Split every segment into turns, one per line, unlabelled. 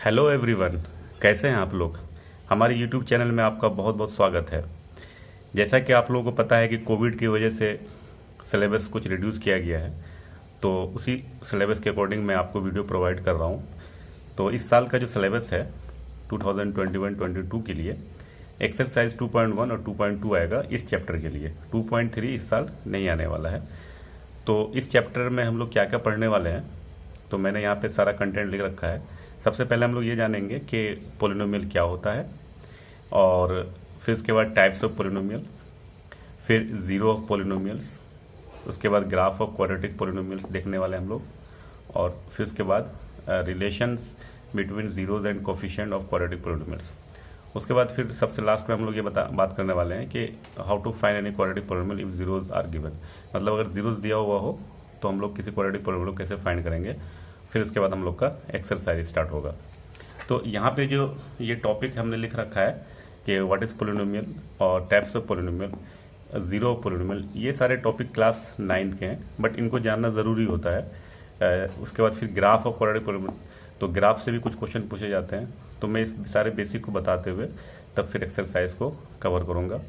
Hello everyone, कैसे हैं आप लोग। हमारे यूट्यूब चैनल में आपका बहुत बहुत स्वागत है। जैसा कि आप लोगों को पता है कि कोविड की वजह से सिलेबस कुछ रिड्यूस किया गया है, तो उसी सिलेबस के अकॉर्डिंग मैं आपको वीडियो प्रोवाइड कर रहा हूं। तो इस साल का जो सिलेबस है 2021-22 के लिए एक्सरसाइज 2.1 और 2.2 आएगा इस चैप्टर के लिए। 2.3 इस साल नहीं आने वाला है। तो इस चैप्टर में हम लोग क्या क्या पढ़ने वाले हैं, तो मैंने यहाँ पे सारा कंटेंट लिख रखा है। सबसे पहले हम लोग ये जानेंगे कि पोलिनोमियल क्या होता है, और फिर उसके बाद टाइप्स ऑफ पोलिनोमियल, फिर जीरो ऑफ पोलिनोमियल्स, उसके बाद ग्राफ ऑफ क्वाड्रेटिक पोलिनोमियल्स देखने वाले हम लोग, और फिर उसके बाद relations between zeros and coefficient of quadratic polynomials. उसके बाद फिर सबसे लास्ट में हम लोग ये बात करने वाले हैं कि how to find any quadratic polynomial if zeros are given. मतलब अगर जीरोज दिया हुआ हो तो हम लोग किसी क्वाड्रेटिक पोलिनोमियल को कैसे फाइंड करेंगे। फिर उसके बाद हम लोग का एक्सरसाइज स्टार्ट होगा। तो यहाँ पे जो ये टॉपिक हमने लिख रखा है कि व्हाट इज पोलिनोमियल और types of polynomial, zero of polynomial, ये सारे टॉपिक क्लास 9th के हैं, बट इनको जानना ज़रूरी होता है। उसके बाद फिर ग्राफ ऑफ क्वाड्रेटिक पोलिनोमियल, तो ग्राफ से भी कुछ क्वेश्चन पूछे जाते हैं, तो मैं इस सारे बेसिक को बताते हुए तब फिर एक्सरसाइज को कवर करूँगा।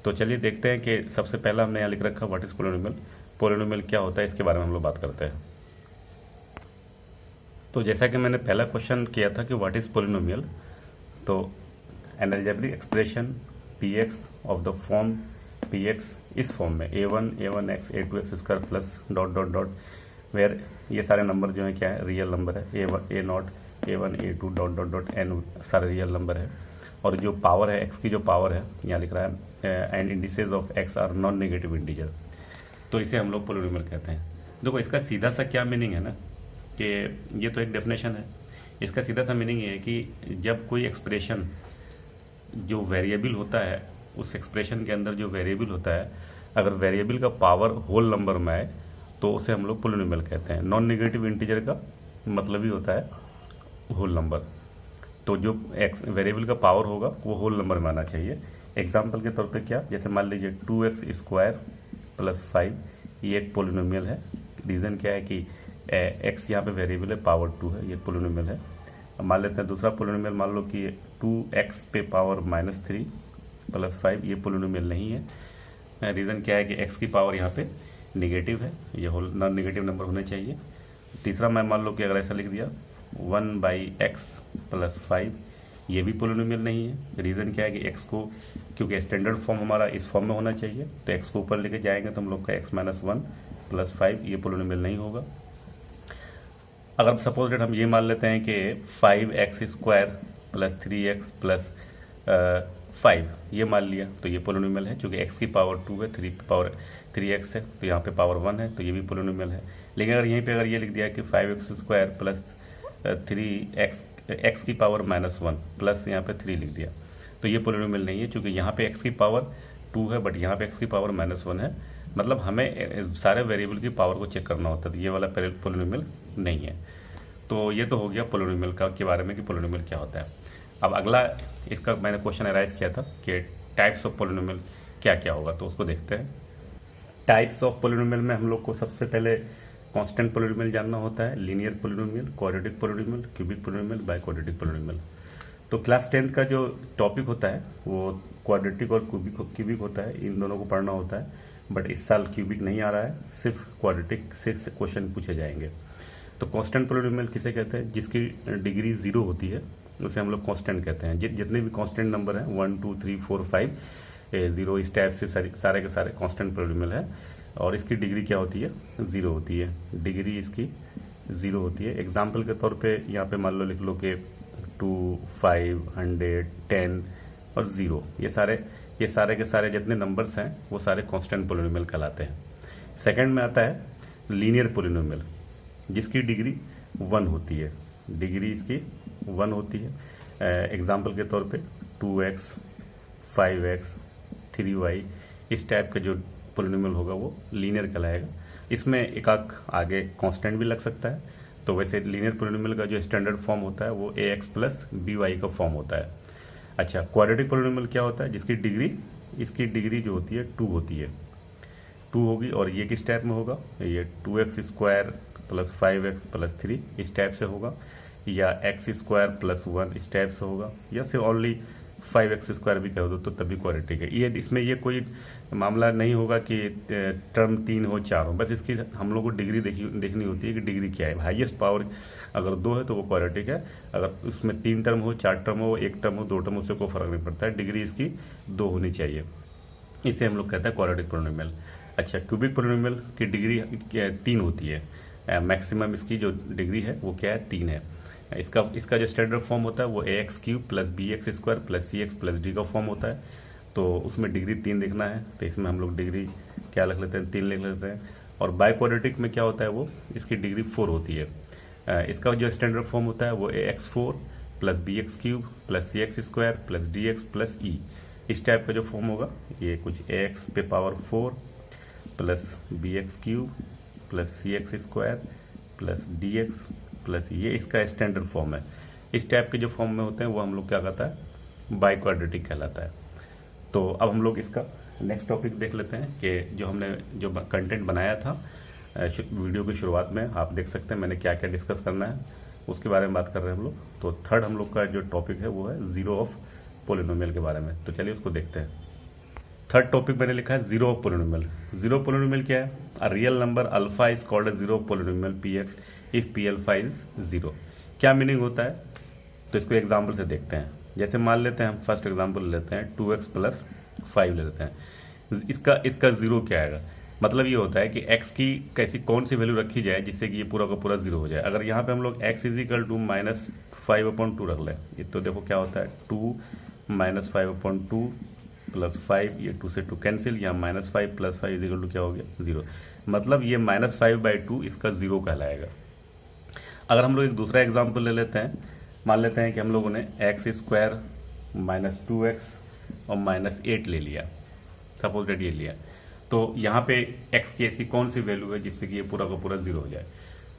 तो चलिए देखते हैं कि सबसे पहला हमने यहाँ लिख रखा व्हाट इज पोलिनोमियल। पोलिनोमियल क्या होता है इसके बारे में हम लोग बात करते हैं। तो जैसा कि मैंने पहला क्वेश्चन किया था कि व्हाट इज पोलिनोमियल, तो an algebraic expression P X of the form P X इस फॉर्म में a1x a2x square plus dot dot dot, where ये सारे नंबर जो है क्या है, रियल नंबर है। a0 a1 a2 dot dot dot n सारे रियल नंबर है, और जो पावर है x की जो पावर है यहाँ लिख रहा है and indices of x are non negative integer, तो इसे हम लोग पोलिनोमियल कहते हैं। देखो इसका सीधा सा क्या मीनिंग है ना, कि ये तो एक डेफिनेशन है, इसका सीधा सा मीनिंग ये है कि जब कोई एक्सप्रेशन जो वेरिएबल होता है, उस एक्सप्रेशन के अंदर जो वेरिएबल होता है, अगर वेरिएबल का पावर होल नंबर में आए तो उसे हम लोग पोलिनोमियल कहते हैं। नॉन नेगेटिव इंटीजर का मतलब ही होता है होल नंबर, तो जो वेरिएबल का पावर होगा वो होल नंबर में आना चाहिए। एग्जाम्पल के तौर पे क्या, जैसे मान लीजिए 2x स्क्वायर प्लस 5, ये एक पोलिनोमियल है। रीज़न क्या है कि x यहाँ पे वेरिएबल है, पावर 2 है, ये पोलिनोमियल है। अब मान लेते हैं दूसरा पोलिनोमियल, मान लो कि 2x पे पावर -3 प्लस 5, ये पोलिनोमियल नहीं है। रीज़न क्या है कि x की पावर यहाँ पे नेगेटिव है, ये होल नॉन नेगेटिव नंबर होने चाहिए। तीसरा मैं मान लो कि अगर ऐसा लिख दिया 1/x प्लस 5, ये भी पोलिनोमियल नहीं है। रीज़न क्या है कि x को, क्योंकि स्टैंडर्ड फॉर्म हमारा इस फॉर्म में होना चाहिए, तो x को ऊपर लेके जाएंगे तो हम लोग का x-1 प्लस 5, ये पोलिनोमियल नहीं होगा। अगर सपोज डेट हम ये मान लेते हैं कि 5x square plus 3x plus 5, ये मान लिया तो ये पोलिनोमियल है, क्योंकि x की पावर 2 है, 3 पावर 3x है, तो यहाँ पे पावर 1 है, तो ये भी पोलिनोमियल है। लेकिन अगर यहीं पे अगर ये लिख दिया कि 5x square plus 3x, x की पावर -1 प्लस यहाँ पे 3 लिख दिया, तो ये पोलिनोमियल नहीं है, क्योंकि यहाँ पे x की पावर 2 है, बट यहाँ पे x की पावर -1 है। मतलब हमें सारे वेरिएबल की पावर को चेक करना होता है, तो ये वाला पोलिनोमियल नहीं है। तो ये तो हो गया पोलिनोमियल का के बारे में कि पोलिनोमियल क्या होता है। अब अगला इसका मैंने क्वेश्चन अराइज किया था कि टाइप्स ऑफ पोलिनोमियल क्या क्या होगा, तो उसको देखते हैं। टाइप्स ऑफ पोलिनोमियल में हम लोग को सबसे पहले कांस्टेंट पोलिनोमियल जानना होता है, linear polynomial, quadratic polynomial, cubic polynomial, by quadratic polynomial. तो क्लास 10th का जो टॉपिक होता है वो क्वाड्रेटिक और क्यूबिक होता है, इन दोनों को पढ़ना होता है। बट इस साल क्यूबिक नहीं आ रहा है, सिर्फ क्वाड्रेटिक से क्वेश्चन पूछे जाएंगे। तो कांस्टेंट पोलिनोमियल किसे कहते हैं, जिसकी डिग्री 0 होती है उसे हम लोग कांस्टेंट कहते हैं। जितने भी कांस्टेंट नंबर हैं 1 2 3 4 5 0, इस टाइप से सारे के सारे कांस्टेंट पोलिनोमियल है, और इसकी डिग्री क्या होती है, 0 होती है। डिग्री इसकी 0 होती है। एग्जाम्पल के तौर पे यहाँ पे मान लो लिख लो कि 2 5 100 10 और 0, ये सारे के सारे जितने नंबर्स हैं वो सारे कांस्टेंट पोलिनोमियल कहलाते हैं। सेकंड में आता है लीनियर पोलिनोमियल, जिसकी डिग्री 1 होती है। डिग्री इसकी 1 होती है। एग्जाम्पल के तौर पे 2x 5x 3y, इस टाइप का जो पोलिनोमियल होगा वो लीनियर कहलाएगा। इसमें एक आगे कांस्टेंट भी लग सकता है। तो वैसे लीनियर पोलिनोमियल का जो स्टैंडर्ड फॉर्म होता है वो ax प्लस by का फॉर्म होता है। अच्छा, क्वाड्रेटिक पोलिनोमियल क्या होता है, जिसकी इसकी डिग्री जो होती है 2 होती है, 2 होगी। और ये किस टाइप में होगा, ये 2x square plus 5x plus 3 इस टाइप से होगा। या एक्स स्क्वायर प्लस 1 इस टाइप से होगा, या सिर्फ ओनली 5x स्क्वायर भी कह दो तो तभी क्वाड्रेटिक है। ये इसमें ये कोई मामला नहीं होगा कि टर्म 3 हो 4 हो, बस इसकी हम लोग को डिग्री देखनी होती है कि डिग्री क्या है। हाईएस्ट पावर अगर 2 है तो वो क्वाड्रेटिक है, अगर उसमें 3 टर्म हो, 4 टर्म हो, 1 टर्म हो, 2 टर्म, उससे कोई फर्क नहीं पड़ता है, डिग्री इसकी 2 होनी चाहिए। इसे हम लोग कहते हैं क्वाड्रेटिक पोलिनोमियल। अच्छा, क्यूबिक पोलिनोमियल की डिग्री 3 होती है, मैक्सिमम इसकी जो डिग्री है वो क्या है, 3 है। इसका जो स्टैंडर्ड फॉर्म होता है वो ax³ plus bx square plus cx plus d का फॉर्म होता है। तो उसमें डिग्री 3 देखना है, तो इसमें हम लोग डिग्री क्या लिख लेते हैं, 3 लिख लेते हैं। और बाय क्वाड्रेटिक में क्या होता है, वो इसकी डिग्री 4 होती है। इसका जो स्टैंडर्ड फॉर्म होता है वो ax4 plus bx³ plus cx square plus dx plus e, इस टाइप का जो फॉर्म होगा, ये कुछ ax पे power 4 plus bx³ plus cx square plus dx plus, ये इसका स्टैंडर्ड फॉर्म है। इस टाइप के जो फॉर्म में होते हैं वो हम लोग क्या कहता है, बाय क्वाड्रेटिक कहलाता है। तो अब हम लोग इसका नेक्स्ट टॉपिक देख लेते हैं कि जो हमने जो कंटेंट बनाया था वीडियो की शुरुआत में, आप देख सकते हैं मैंने क्या क्या डिस्कस करना है उसके बारे में बात कर रहे हैं हम लोग। तो थर्ड हम लोग का जो टॉपिक है वो है जीरो ऑफ पोलिनोमियल के बारे में, तो चलिए उसको देखते हैं। थर्ड टॉपिक मैंने लिखा है zero of polynomial. Zero polynomial क्या है, a real number alpha is called a zero polynomial px if P alpha is zero. क्या मीनिंग होता है, तो इसको एग्जाम्पल से देखते हैं। जैसे मान लेते हैं हम फर्स्ट एग्जाम्पल ले लेते हैं, 2x प्लस 5 ले लेते हैं। इसका जीरो क्या आएगा, मतलब ये होता है कि x की कैसी कौन सी वैल्यू रखी जाए जिससे कि ये पूरा का पूरा जीरो हो जाए। अगर यहाँ पे हम लोग x इजिकल टू -5/2 रख लें, ये तो देखो क्या होता है, 2 -5/2 प्लस 5, ये 2 से 2 कैंसिल, यहाँ -5 प्लस 5 इजिकल टू क्या हो गया, जीरो। मतलब ये -5/2 इसका जीरो कहलाएगा। अगर हम लोग एक दूसरा एग्जाम्पल ले लेते हैं, मान लेते हैं कि हम लोगों ने एक्स स्क्वायर -2x और -8 ले लिया, सपोज दैट ये लिया, तो यहाँ पे x की ऐसी कौन सी वैल्यू है जिससे कि ये पूरा का पूरा जीरो हो जाए।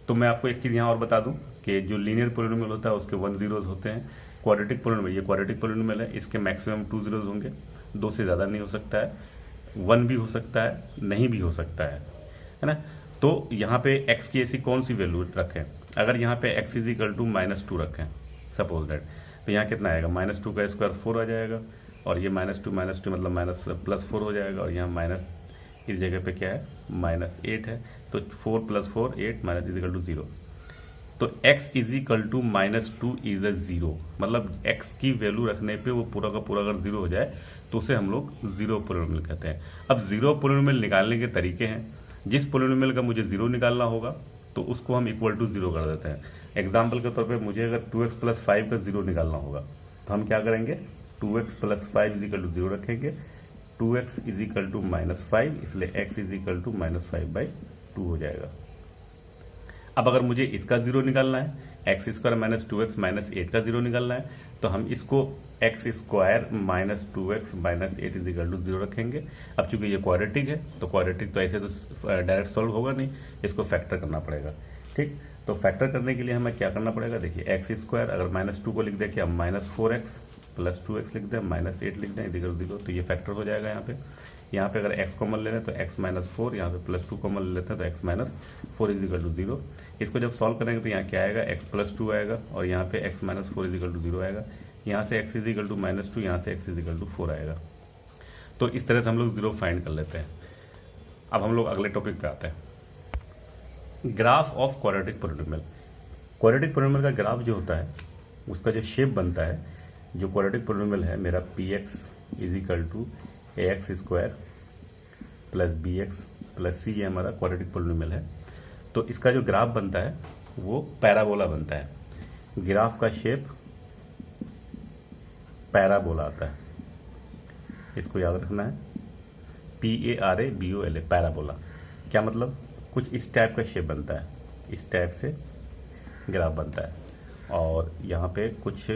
तो मैं आपको एक चीज़ यहाँ और बता दूं कि जो लीनियर पोलिनोमियल होता है उसके 1 जीरोज होते हैं। क्वाड्रेटिक पोलिनोमियल, ये क्वाड्रेटिक पोलिनोमियल है, इसके मैक्सिमम 2 जीरोज होंगे, 2 से ज़्यादा नहीं हो सकता है, 1 भी हो सकता है, नहीं भी हो सकता है ना। तो यहाँ पे x की ऐसी कौन सी वैल्यू रखें, अगर यहाँ पे x इजिकल टू -2 रखें सपोज दैट, तो यहाँ कितना आएगा, -2 का स्क्वायर 4 आ जाएगा, और ये -2 मतलब +4 हो जाएगा, और यहाँ माइनस इस जगह पे क्या है, -8 है, तो 4 + 4 8 माइनस इजिकल टू 0। तो x equal to -2 is a zero, मतलब x की वैल्यू रखने पे वो पूरा का पूरा अगर जीरो हो जाए तो उसे हम लोग जीरो पोलिनोमियल कहते हैं। अब जीरो पोलिनोमियल निकालने के तरीके हैं, जिस पोलिनोमियल का मुझे जीरो निकालना होगा तो उसको हम इक्वल टू जीरो कर देते हैं। एग्जाम्पल के तौर पे मुझे अगर 2x प्लस 5 का जीरो निकालना होगा तो हम क्या करेंगे, 2x plus 5 is equal to zero रखेंगे, 2x इजिकल टू -5, इसलिए x इजिकल टू -5/2 हो जाएगा। अब अगर मुझे इसका जीरो निकालना है, एक्स स्क्वायर -2x -8 का जीरो निकालना है, तो हम इसको X square -2x -8 equal to zero रखेंगे। अब चूंकि ये क्वाड्रेटिक है तो क्वाड्रेटिक तो ऐसे तो डायरेक्ट सॉल्व होगा नहीं, इसको फैक्टर करना पड़ेगा। ठीक, तो फैक्टर करने के लिए हमें क्या करना पड़ेगा, देखिए एक्स स्क्वायर अगर -2 को लिख दें क्या, -4x प्लस 2x लिख दें, -8 लिख दें इजिकल जीरो, तो ये फैक्टर हो जाएगा। यहाँ पे अगर x कॉमन ले लें तो x -4, यहाँ पे +2 कॉमन ले लेते हैं तो x -4 इजिकल टू जीरो। इसको जब सॉल्व करेंगे तो यहाँ क्या आएगा, x +2 आएगा, और यहाँ पे x -4 इजिकल टू जीरो आएगा। यहाँ से x इजिकल टू -2, यहाँ से x इजिकल टू 4 आएगा। तो इस तरह से हम लोग जीरो फाइंड कर लेते हैं। अब हम लोग अगले टॉपिक पे आते हैं, graph of quadratic polynomial. Quadratic polynomial का ग्राफ जो होता है उसका जो शेप बनता है, जो क्वाड्रेटिक पोलिनोमियल है मेरा px equal to ax square plus bx plus c, ये हमारा क्वाड्रेटिक पोलिनोमियल है। तो इसका जो ग्राफ बनता है वो पैराबोला बनता है। ग्राफ का शेप पैराबोला आता है, इसको याद रखना है, PARABOLA, पैराबोला। क्या मतलब, कुछ इस टाइप का शेप बनता है, इस टाइप से ग्राफ बनता है, और यहाँ पे कुछ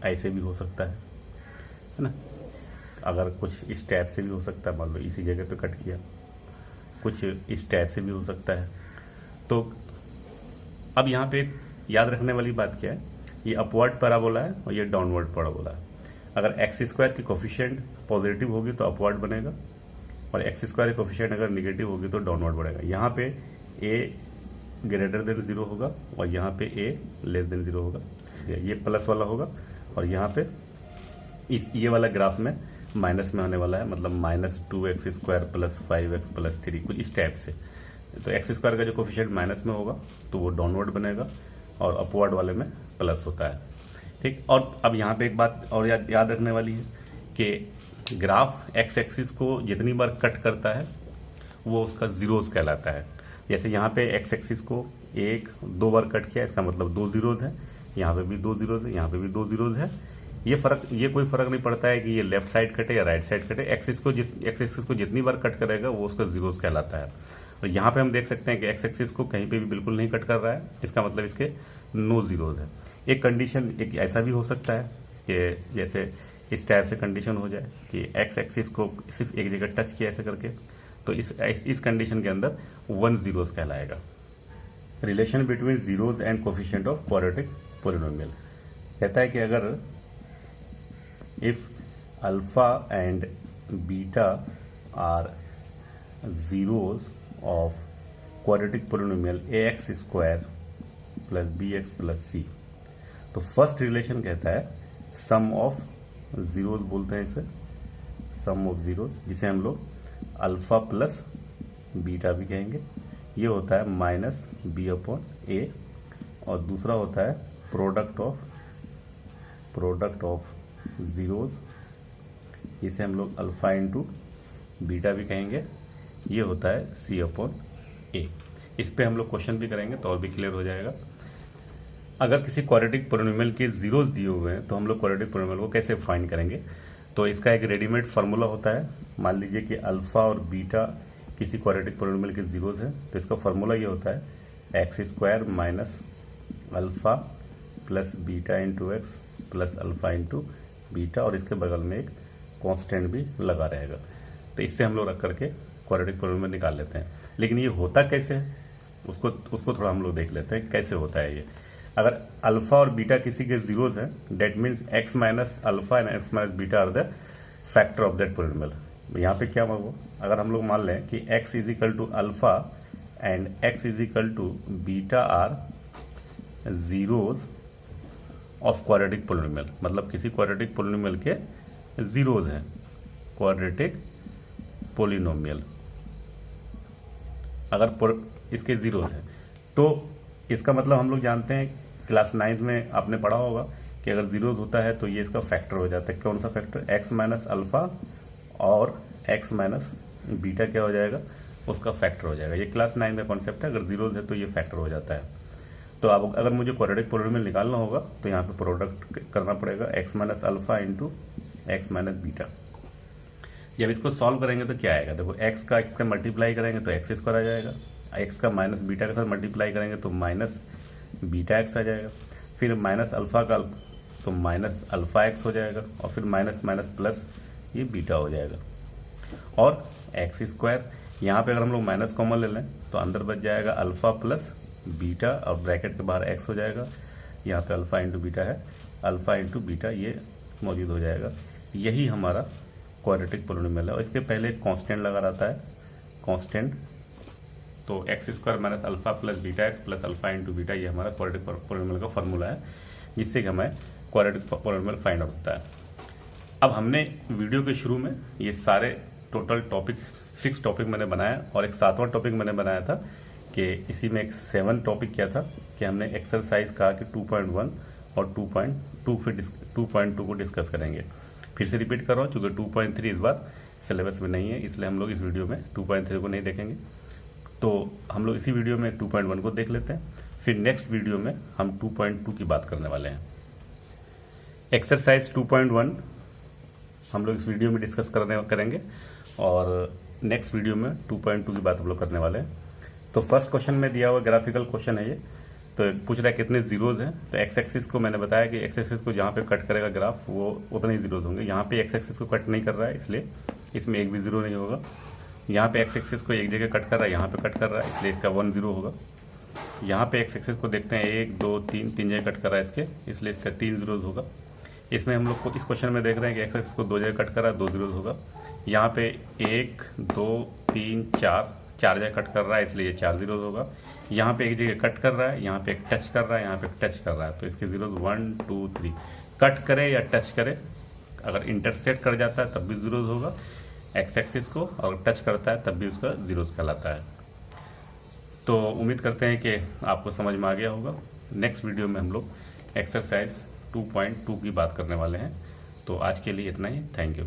ऐसे भी हो सकता है ना, अगर कुछ इस टाइप से भी हो सकता है, मान लो इसी जगह पे कट किया, कुछ इस टाइप से भी हो सकता है। तो अब यहाँ पे याद रखने वाली बात क्या है, ये अपवर्ड पैराबोला है और ये डाउनवर्ड पैराबोला है। अगर एक्स स्क्वायर की कोफिशिएंट पॉजिटिव होगी तो अपवर्ड बनेगा, और एक्स स्क्वायर की कोफिशिएंट अगर निगेटिव होगी तो डाउनवर्ड बनेगा। यहाँ पे ए ग्रेटर देन 0 होगा और यहाँ पे a लेस देन 0 होगा। ये प्लस वाला होगा और यहाँ पे ये वाला ग्राफ में माइनस में होने वाला है, मतलब -2x² प्लस 5x प्लस 3 कुछ इस टाइप से। तो x² का जो कोफिशिएंट माइनस में होगा तो वो डाउनवर्ड बनेगा और अपवर्ड वाले में प्लस होता है। ठीक, और अब यहाँ पे एक बात और याद रखने वाली है कि ग्राफ एक्स एक्सिस को जितनी बार कट करता है वो उसका जीरोस कहलाता है। जैसे यहाँ पे एक्स एक्सिस को 1-2 बार कट किया, इसका मतलब 2 जीरोज है, यहाँ पे भी 2 जीरोज है, यहाँ पे भी 2 जीरोज है। ये कोई फर्क नहीं पड़ता है कि ये लेफ्ट साइड कटे या राइट साइड कटे, एक्स एक्सिस को जितनी बार कट करेगा वो उसका जीरोस कहलाता है। और यहाँ पे हम देख सकते हैं कि एक्स एक्सिस को कहीं पे भी बिल्कुल नहीं कट कर रहा है, इसका मतलब इसके नो जीरोज है। एक कंडीशन एक ऐसा भी हो सकता है कि जैसे इस टाइप से कंडीशन हो जाए कि एक्स एक्सिस को सिर्फ एक जगह टच किया ऐसे करके, तो इस कंडीशन के अंदर 1 जीरोस कहलाएगा। Relation between zeros and coefficient of quadratic polynomial कहता है कि अगर if alpha and beta are zeros of quadratic polynomial ax² plus bx plus c, तो फर्स्ट रिलेशन कहता है सम ऑफ जीरोस बोलते हैं इसे, सम ऑफ जीरोस, जिसे हम लोग अल्फा प्लस बीटा भी कहेंगे। ये होता है -b/a, और दूसरा होता है प्रोडक्ट ऑफ जीरोस, जिसे हम लोग अल्फा इंटू बीटा भी कहेंगे। ये होता है c/a। इस पे हम लोग क्वेश्चन भी करेंगे तो और भी क्लियर हो जाएगा। अगर किसी क्वाड्रेटिक पोलिनोमियल के जीरोस दिए हुए हैं तो हम लोग क्वाड्रेटिक पोलिनोमियल को कैसे फाइंड करेंगे, तो इसका एक रेडीमेड फार्मूला होता है। मान लीजिए कि अल्फा और बीटा किसी क्वाड्रेटिक पोलिनोमियल के जीरोस हैं, तो इसका फार्मूला ये होता है x² minus alpha plus beta into x plus alpha into beta, और इसके बगल में एक कांस्टेंट भी लगा रहेगा। तो इससे हम लोग रख करके क्वाड्रेटिक पोलिनोमियल निकाल लेते हैं। लेकिन ये होता कैसे है उसको थोड़ा हम लोग देख लेते हैं कैसे होता है ये। अगर अल्फा और बीटा किसी के जीरोस हैं, that means x minus alpha and x minus beta are the factor of that polynomial. यहाँ पे क्या होगा, अगर हम लोग मान लें कि x is equal to alpha and x is equal to beta are zeros of quadratic polynomial, मतलब किसी क्वाड्रेटिक पोलिनोमियल के जीरोस हैं, क्वाड्रेटिक पोलिनोमियल अगर इसके जीरोस हैं, तो इसका मतलब हम लोग जानते हैं, क्लास 9 में आपने पढ़ा होगा कि अगर जीरोस होता है तो ये इसका फैक्टर हो जाता है। कौन सा फैक्टर, x माइनस अल्फा और x माइनस बीटा क्या हो जाएगा, उसका फैक्टर हो जाएगा। ये क्लास 9 का कॉन्सेप्ट है, अगर जीरोस है तो ये फैक्टर हो जाता है। तो अब अगर मुझे क्वाड्रेटिक पोलिनोमियल निकालना होगा तो यहाँ पे प्रोडक्ट करना पड़ेगा x minus alpha into x minus beta. जब इसको सॉल्व करेंगे तो क्या आएगा, देखो x का x का मल्टीप्लाई करेंगे तो x² आ जाएगा, x का माइनस बीटा के साथ मल्टीप्लाई करेंगे तो माइनस बीटा x आ जाएगा, फिर माइनस अल्फा का तो माइनस अल्फा x हो जाएगा, और फिर माइनस माइनस प्लस ये बीटा हो जाएगा, और x²। यहाँ पे अगर हम लोग माइनस कॉमन ले लें तो अंदर बच जाएगा अल्फा प्लस बीटा, और ब्रैकेट के बाहर x हो जाएगा। यहाँ पे अल्फा इंटू बीटा है, अल्फा इंटू बीटा ये मौजूद हो जाएगा। यही हमारा क्वाड्रेटिक पोलिनोमियल है, और इसके पहले कांस्टेंट लगा रहता है, कांस्टेंट। तो x² minus alpha plus beta x plus alpha into beta, ये हमारा क्वाड्रेटिक पोलिनोमियल का फॉर्मूला है, जिससे कि हमें क्वाड्रेटिक पोलिनोमियल फाइंड आउट होता है। अब हमने वीडियो के शुरू में ये सारे टोटल टॉपिक्स 6 टॉपिक मैंने बनाया, और एक 7वां टॉपिक मैंने बनाया था कि इसी में एक 7 टॉपिक किया था कि हमने एक्सरसाइज कहा कि 2.1 और 2.2 को डिस्कस करेंगे। फिर से रिपीट कर रहा हूँ, चूंकि 2.3 इस बार सिलेबस में नहीं है, इसलिए हम लोग इस वीडियो में 2.3 को नहीं देखेंगे। तो हम लोग इसी वीडियो में 2.1 को देख लेते हैं, फिर नेक्स्ट वीडियो में हम 2.2 की बात करने वाले हैं। एक्सरसाइज 2.1 हम लोग इस वीडियो में डिस्कस करेंगे, और नेक्स्ट वीडियो में 2.2 की बात हम लोग करने वाले हैं। तो फर्स्ट क्वेश्चन में दिया हुआ ग्राफिकल क्वेश्चन है ये, तो पूछ रहा है कितने जीरोज हैं। तो एक्स एक्सिस को मैंने बताया कि एक्स एक्सिस को जहाँ पे कट करेगा ग्राफ वो उतने ही जीरोज होंगे। यहाँ पे एक्स एक्सिस को कट नहीं कर रहा है, इसलिए इसमें एक भी जीरो नहीं होगा। यहाँ पे एक्स एक्सिस को एक जगह कट कर रहा है, यहाँ पे कट कर रहा है, इसलिए इसका 1 जीरो होगा। यहाँ पे एक्स एक्सिस को देखते हैं 1 2 3 जगह कट कर रहा है इसके, इसलिए इसका 3 जीरोज होगा। इसमें हम लोग को इस क्वेश्चन में देख रहे हैं कि एक्स एक्सिस को 2 जगह कट कर रहा है, 2 जीरोज होगा। यहाँ पे 1 2 3 4 4 जगह कट कर रहा है, इसलिए ये 4 जीरोज होगा। यहाँ पे एक जगह कट कर रहा है, यहाँ पे एक टच कर रहा है, यहाँ पे टच कर रहा है, तो इसके जीरोज 1 2 3। कट करे या टच करे, अगर इंटरसेक्ट कर जाता है तब भी जीरोज होगा एक्स एक्सिस को, और टच करता है तब भी उसका जीरोज कहलाता है। तो उम्मीद करते हैं कि आपको समझ में आ गया होगा। नेक्स्ट वीडियो में हम लोग एक्सरसाइज 2.2 की बात करने वाले हैं। तो आज के लिए इतना ही। Thank you.